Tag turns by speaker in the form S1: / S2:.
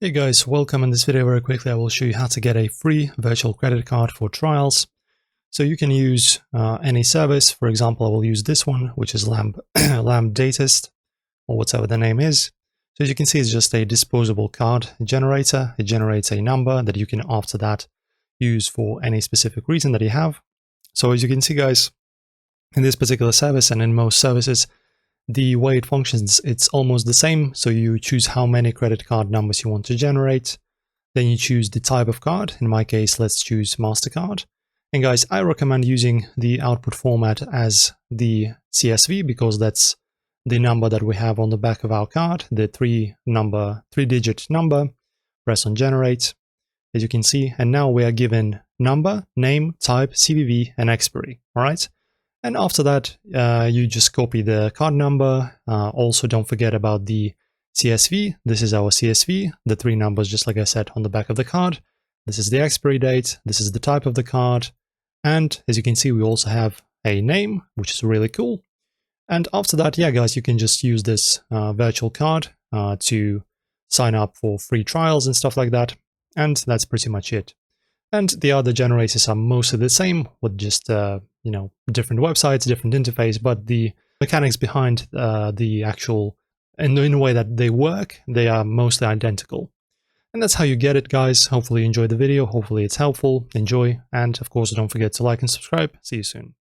S1: Hey guys, welcome. In this video very quickly I will show you how to get a free virtual credit card for trials. So you can use any service. For example, I will use this one, which is Lamp Datast, or whatever the name is. So as you can see, it's just a disposable card generator. It generates a number that you can after that use for any specific reason that you have. So as you can see guys, in this particular service and in most services, the way it functions, it's almost the same. So you choose how many credit card numbers you want to generate. Then you choose the type of card. In my case, let's choose MasterCard. And guys, I recommend using the output format as the CSV because that's the number that we have on the back of our card, the three-digit number. Press on generate, as you can see. And now we are given number, name, type, CVV, and expiry. All right. And after that, you just copy the card number. Also, don't forget about the CSV. This is our CSV, the three numbers, just like I said, on the back of the card. This is the expiry date. This is the type of the card. And as you can see, we also have a name, which is really cool. And after that, yeah, guys, you can just use this virtual card to sign up for free trials and stuff like that. And that's pretty much it. And the other generators are mostly the same with just, different websites, different interface, but the mechanics behind the actual, and in the way that they work, they are mostly identical. And that's how you get it, guys. Hopefully you enjoyed the video. Hopefully it's helpful. Enjoy. And of course, don't forget to like and subscribe. See you soon.